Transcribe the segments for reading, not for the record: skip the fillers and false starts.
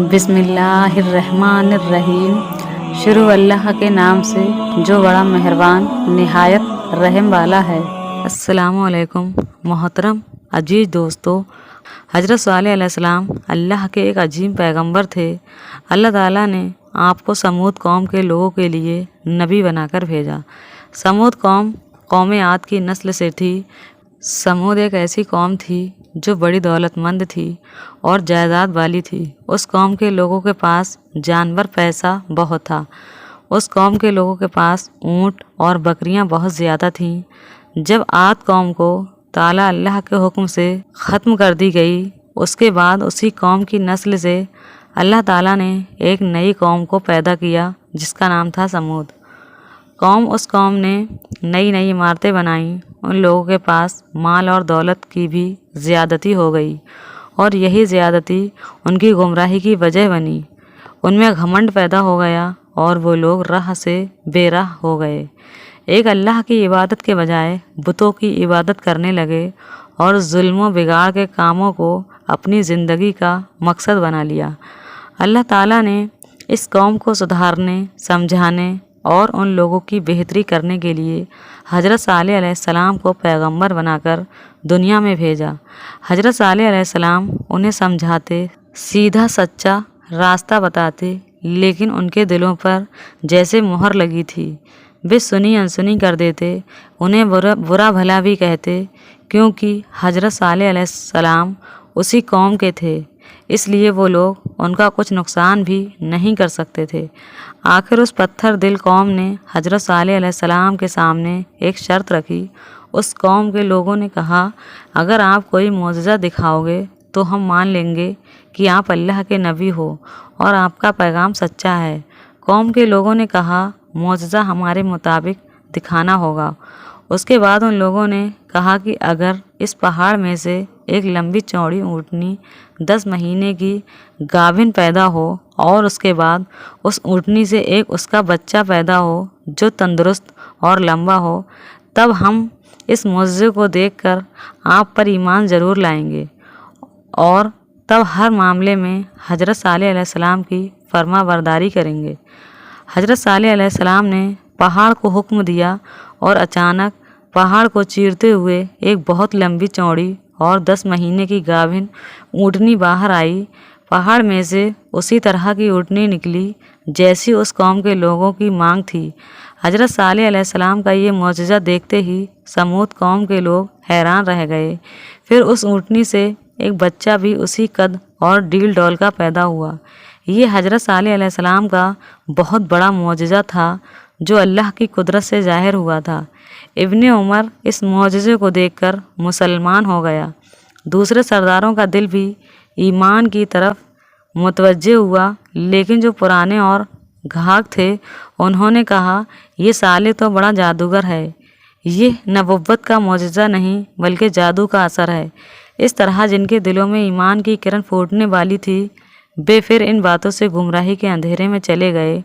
बिस्मिल्लाहिर्रहमानिर्रहीम। शुरू अल्लाह के नाम से जो बड़ा मेहरबान निहायत रहम वाला है। अस्सलामु अलैकुम मोहतरम अजीज दोस्तों, हज़रत सालेह अलैहिस्सलाम अल्लाह के एक अजीम पैगंबर थे। अल्लाह ताला ने आपको समूद कौम के लोगों के लिए नबी बनाकर भेजा। समूद कौम आद की नस्ल से थी। समूद एक ऐसी कौम थी जो बड़ी दौलतमंद थी और जायदाद वाली थी। उस कौम के लोगों के पास जानवर पैसा बहुत था। उस कौम के लोगों के पास ऊँट और बकरियां बहुत ज़्यादा थीं। जब आद कौम को ताला अल्लाह के हुक्म से ख़त्म कर दी गई, उसके बाद उसी कौम की नस्ल से अल्लाह ताला ने एक नई कौम को पैदा किया जिसका नाम था समूद। उस कौम ने नई नई इमारतें बनाईं। उन लोगों के पास माल और दौलत की भी ज़्यादती हो गई और यही ज़्यादती उनकी गुमराही की वजह बनी। उनमें घमंड पैदा हो गया और वो लोग राह से बेराह हो गए। एक अल्लाह की इबादत के बजाय बुतों की इबादत करने लगे और जुल्म बिगाड़ के कामों को अपनी ज़िंदगी का मकसद बना लिया। अल्लाह ताला ने इस कौम को सुधारने, समझाने और उन लोगों की बेहतरी करने के लिए हज़रत सालेह अलैहिस्सलाम को पैगंबर बनाकर दुनिया में भेजा। हज़रत सालेह अलैहिस्सलाम उन्हें समझाते, सीधा सच्चा रास्ता बताते, लेकिन उनके दिलों पर जैसे मुहर लगी थी। वे सुनी अनसुनी कर देते, उन्हें बुरा भला भी कहते, क्योंकि हज़रत सालेह अलैहिस्सलाम उसी कौम के थे, इसलिए वो लोग उनका कुछ नुकसान भी नहीं कर सकते थे। आखिर उस पत्थर दिल कौम ने हज़रत सालेह अलैहिस्सलाम के सामने एक शर्त रखी। उस कौम के लोगों ने कहा, अगर आप कोई मोजज़ा दिखाओगे तो हम मान लेंगे कि आप अल्लाह के नबी हो और आपका पैगाम सच्चा है। कौम के लोगों ने कहा, मोजज़ा हमारे मुताबिक दिखाना होगा। उसके बाद उन लोगों ने कहा कि अगर इस पहाड़ में से एक लंबी चौड़ी ऊँटनी 10 महीने की गाभिन पैदा हो और उसके बाद उस ऊँटनी से एक उसका बच्चा पैदा हो जो तंदुरुस्त और लंबा हो, तब हम इस मुआज़े को देखकर आप पर ईमान ज़रूर लाएंगे और तब हर मामले में हज़रत सालेह अलैहिस्सलाम की फर्माबरदारी करेंगे। हज़रत सालेह अलैहिस्सलाम ने पहाड़ को हुक्म दिया और अचानक पहाड़ को चीरते हुए एक बहुत लंबी चौड़ी और 10 महीने की गाभिन ऊँटनी बाहर आई। पहाड़ में से उसी तरह की ऊँटनी निकली जैसी उस कौम के लोगों की मांग थी। हज़रत सालेह अलैहिस्सलाम का ये मुआजिज़ा देखते ही समूद कौम के लोग हैरान रह गए। फिर उस ऊँटनी से एक बच्चा भी उसी कद और डील डौल का पैदा हुआ। ये हज़रत सालेह अलैहिस्सलाम का बहुत बड़ा मुआजिज़ा था जो अल्लाह की कुदरत से ज़ाहिर हुआ था। इब्ने उमर इस मुआजिज़े को देखकर मुसलमान हो गया। दूसरे सरदारों का दिल भी ईमान की तरफ मुतवज्जे हुआ, लेकिन जो पुराने और घाक थे उन्होंने कहा, ये साले तो बड़ा जादूगर है, ये नबुव्वत का मुआजिज़ा नहीं बल्कि जादू का असर है। इस तरह जिनके दिलों में ईमान की किरण फूटने वाली थी, वे फिर इन बातों से गुमराही के अंधेरे में चले गए।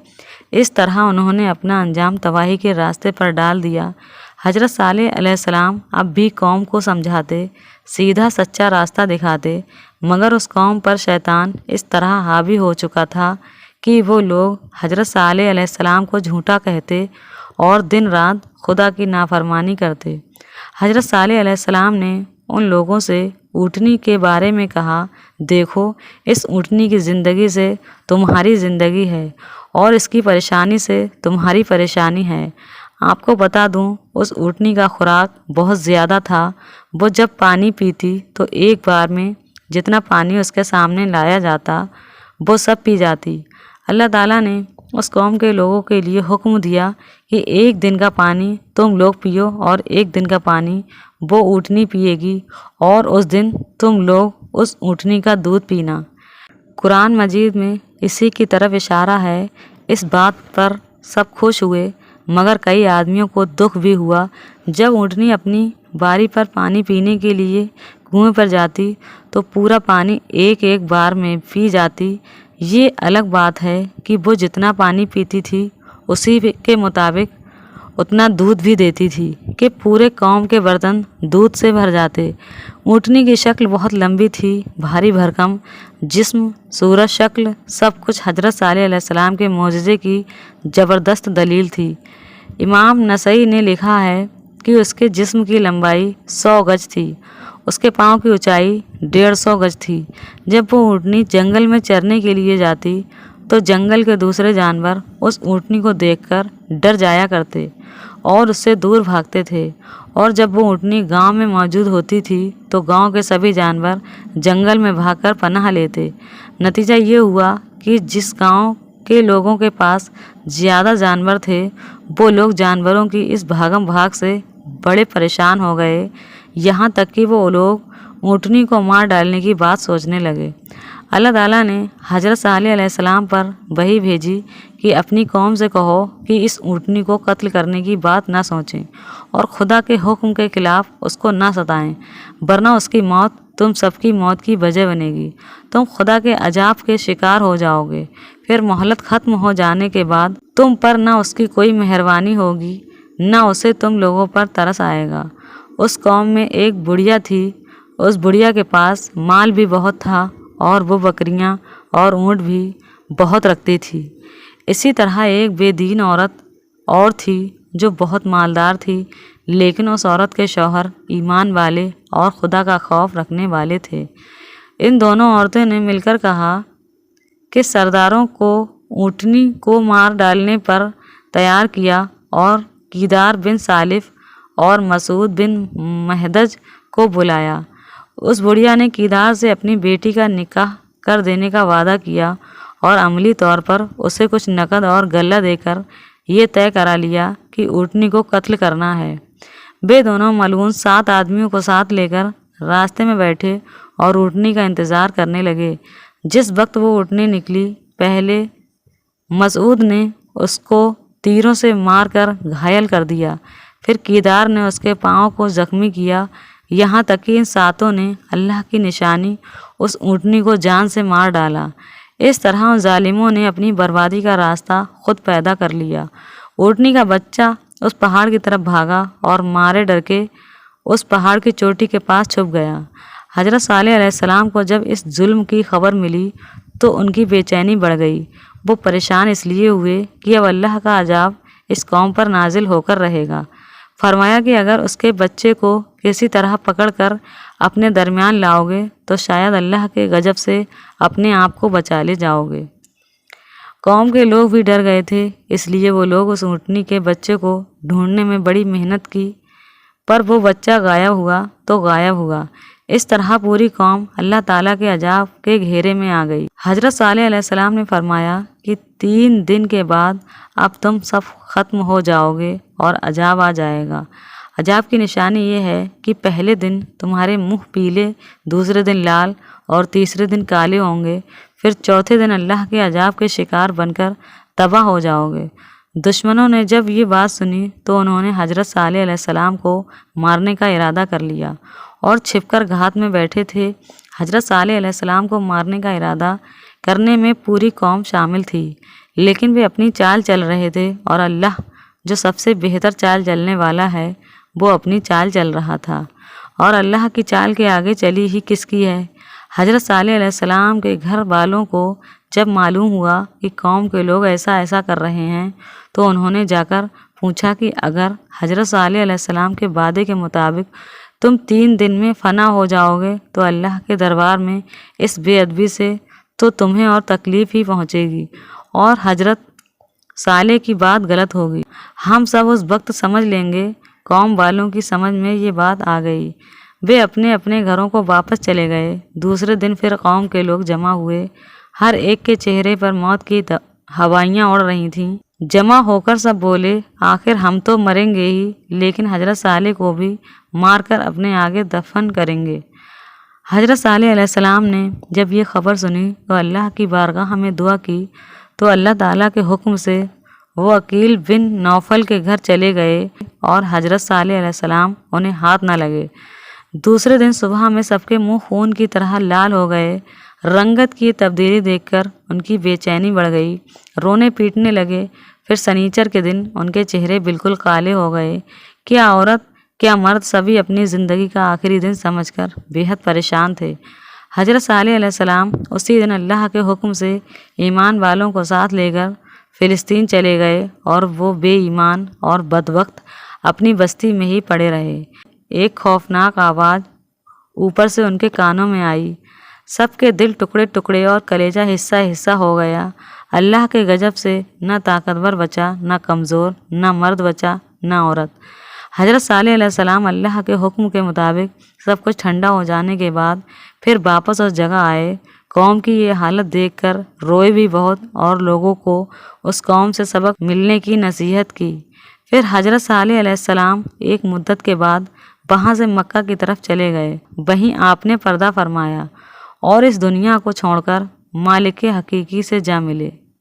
इस तरह उन्होंने अपना अंजाम तबाही के रास्ते पर डाल दिया। हज़रत सालेह अलैहिस्सलाम अब भी कौम को समझाते, सीधा सच्चा रास्ता दिखाते, मगर उस कौम पर शैतान इस तरह हावी हो चुका था कि वो लोग हज़रत सालेह अलैहिस्सलाम को झूठा कहते और दिन रात खुदा की नाफरमानी करते। हज़रत सालेह अलैहिस्सलाम ने उन लोगों से ऊँटनी के बारे में कहा, देखो, इस ऊँटनी की ज़िंदगी से तुम्हारी ज़िंदगी है और इसकी परेशानी से तुम्हारी परेशानी है। आपको बता दूं, उस ऊँटनी का खुराक बहुत ज़्यादा था। वो जब पानी पीती तो एक बार में जितना पानी उसके सामने लाया जाता वो सब पी जाती। अल्लाह ताला ने उस कौम के लोगों के लिए हुक्म दिया कि एक दिन का पानी तुम लोग पियो और एक दिन का पानी वो ऊँटनी पिएगी और उस दिन तुम लोग उस ऊँटनी का दूध पीना। कुरान मजीद में इसी की तरफ इशारा है। इस बात पर सब खुश हुए, मगर कई आदमियों को दुख भी हुआ। जब ऊँटनी अपनी बारी पर पानी पीने के लिए कुएं पर जाती तो पूरा पानी एक एक बार में पी जाती। ये अलग बात है कि वो जितना पानी पीती थी उसी के मुताबिक उतना दूध भी देती थी कि पूरे कौम के बर्तन दूध से भर जाते। ऊँटनी की शक्ल बहुत लंबी थी, भारी भरकम जिस्म, सूरत शक्ल, सब कुछ हजरत सालेह अलैहिस्सलाम के मोजज़े की ज़बरदस्त दलील थी। इमाम नसई ने लिखा है कि उसके जिस्म की लंबाई 100 गज थी, उसके पाँव की ऊंचाई 150 गज थी। जब वो ऊँटनी जंगल में चरने के लिए जाती तो जंगल के दूसरे जानवर उस ऊँटनी को देखकर डर जाया करते और उससे दूर भागते थे, और जब वो ऊँटनी गांव में मौजूद होती थी तो गांव के सभी जानवर जंगल में भागकर पनाह लेते। नतीजा ये हुआ कि जिस गांव के लोगों के पास ज़्यादा जानवर थे, वो लोग जानवरों की इस भागम भाग से बड़े परेशान हो गए, यहाँ तक कि वो लोग ऊँटनी को मार डालने की बात सोचने लगे। अल्लाह ताला ने हजरत सालेह अलैहिस्सलाम पर वही भेजी कि अपनी कौम से कहो कि इस ऊँटनी को कत्ल करने की बात ना सोचें और खुदा के हुक्म के खिलाफ उसको ना सताएं, वरना उसकी मौत तुम सबकी मौत की वजह बनेगी। तुम खुदा के अजाब के शिकार हो जाओगे। फिर मोहलत ख़त्म हो जाने के बाद तुम पर ना उसकी कोई मेहरबानी होगी, ना उसे तुम लोगों पर तरस आएगा। उस कौम में एक बुढ़िया थी। उस बुढ़िया के पास माल भी बहुत था और वो बकरियां और ऊँट भी बहुत रखती थी। इसी तरह एक बेदीन औरत और थी जो बहुत मालदार थी, लेकिन उस औरत के शौहर ईमान वाले और खुदा का खौफ रखने वाले थे। इन दोनों औरतों ने मिलकर कहा कि सरदारों को ऊँटनी को मार डालने पर तैयार किया और कीदार बिन सालिफ और मसूद बिन महदज को बुलाया। उस बुढ़िया ने कीदार से अपनी बेटी का निकाह कर देने का वादा किया और अमली तौर पर उसे कुछ नकद और गल्ला देकर ये तय करा लिया कि ऊँटनी को कत्ल करना है। वे दोनों मलऊन 7 आदमियों को साथ लेकर रास्ते में बैठे और ऊँटनी का इंतज़ार करने लगे। जिस वक्त वो ऊँटनी निकली, पहले मसूद ने उसको तीरों से मारकर घायल कर दिया, फिर कीदार ने उसके पाँव को ज़ख्मी किया, यहाँ तक कि इन सातों ने अल्लाह की निशानी उस ऊँटनी को जान से मार डाला। इस तरह उन जालिमों ने अपनी बर्बादी का रास्ता खुद पैदा कर लिया। ऊँटनी का बच्चा उस पहाड़ की तरफ भागा और मारे डर के उस पहाड़ की चोटी के पास छुप गया। हजरत सालेह अलैहिस्सलाम को जब इस जुल्म की खबर मिली तो उनकी बेचैनी बढ़ गई। वो परेशान इसलिए हुए कि अब अल्लाह का अजाब इस कौम पर नाजिल होकर रहेगा। फरमाया कि अगर उसके बच्चे को किसी तरह पकड़कर अपने दरमियान लाओगे तो शायद अल्लाह के गजब से अपने आप को बचा ले जाओगे। कौम के लोग भी डर गए थे, इसलिए वो लोग उस ऊँटनी के बच्चे को ढूंढने में बड़ी मेहनत की, पर वो बच्चा गायब हुआ तो गायब हुआ। इस तरह पूरी कौम अल्लाह ताला के अजाब के घेरे में आ गई। हजरत सालेह अलैहिस्सलाम ने फरमाया कि 3 दिन के बाद अब तुम सब ख़त्म हो जाओगे और अजाब आ जाएगा। अजाब की निशानी ये है कि पहले दिन तुम्हारे मुंह पीले, दूसरे दिन लाल और तीसरे दिन काले होंगे, फिर चौथे दिन अल्लाह के अजाब के शिकार बनकर तबाह हो जाओगे। दुश्मनों ने जब ये बात सुनी तो उन्होंने हजरत सालेह अलैहिस्सलाम को मारने का इरादा कर लिया और छिपकर घात में बैठे थे। हजरत सालेह अलैहिस्सलाम को मारने का इरादा करने में पूरी कौम शामिल थी, लेकिन वे अपनी चाल चल रहे थे और अल्लाह जो सबसे बेहतर चाल चलने वाला है वो अपनी चाल चल रहा था, और अल्लाह की चाल के आगे चली ही किसकी है। हजरत सालेह अलैहिस्सलाम के घर वालों को जब मालूम हुआ कि कौम के लोग ऐसा ऐसा कर रहे हैं तो उन्होंने जाकर पूछा कि अगर हजरत सालेह अलैहिस्सलाम के वादे के मुताबिक तुम 3 दिन में फना हो जाओगे तो अल्लाह के दरबार में इस बेअदबी से तो तुम्हें और तकलीफ़ ही पहुँचेगी और हजरत सालेह की बात गलत होगी। हम सब उस वक्त समझ लेंगे। कौम वालों की समझ में ये बात आ गई। वे अपने अपने घरों को वापस चले गए। दूसरे दिन फिर कौम के लोग जमा हुए। हर एक के चेहरे पर मौत की हवाइयाँ उड़ रही थीं। जमा होकर सब बोले, आखिर हम तो मरेंगे ही, लेकिन हजरत सालेह को भी मारकर अपने आगे दफन करेंगे। हजरत सालेह अलैहिस्सलाम ने जब ये खबर सुनी तो अल्लाह की बारगाह में दुआ की, तो अल्लाह ताला के हुक्म से वो अकील बिन नौफल के घर चले गए और हजरत सालेह अलैहिस्सलाम उन्हें हाथ न लगे। दूसरे दिन सुबह में सबके मुंह खून की तरह लाल हो गए। रंगत की तब्दीली देखकर उनकी बेचैनी बढ़ गई, रोने पीटने लगे। پھر سنیچر کے دن ان کے چہرے بالکل کالے ہو گئے۔ کیا عورت کیا مرد سبھی اپنی زندگی کا آخری دن سمجھ کر بے حد پریشان تھے۔ حضرت صالح علیہ السلام اسی دن اللہ کے حکم سے ایمان والوں کو ساتھ لے کر فلسطین چلے گئے اور وہ بے ایمان اور بدبخت اپنی بستی میں ہی پڑے رہے۔ ایک خوفناک آواز اوپر سے ان کے کانوں میں آئی، سب کے دل ٹکڑے ٹکڑے اور کلیجہ حصہ حصہ ہو گیا۔ اللہ کے غضب سے نہ طاقتور بچا، نہ کمزور، نہ مرد بچا، نہ عورت۔ حضرت صالح علیہ السلام اللہ کے حکم کے مطابق سب کچھ ٹھنڈا ہو جانے کے بعد پھر واپس اس جگہ آئے۔ قوم کی یہ حالت دیکھ کر روئے بھی بہت اور لوگوں کو اس قوم سے سبق ملنے کی نصیحت کی۔ پھر حضرت صالح علیہ السلام ایک مدت کے بعد وہاں سے مکہ کی طرف چلے گئے۔ وہیں آپ نے پردہ فرمایا اور اس دنیا کو چھوڑ کر مالک حقیقی سے جا ملے۔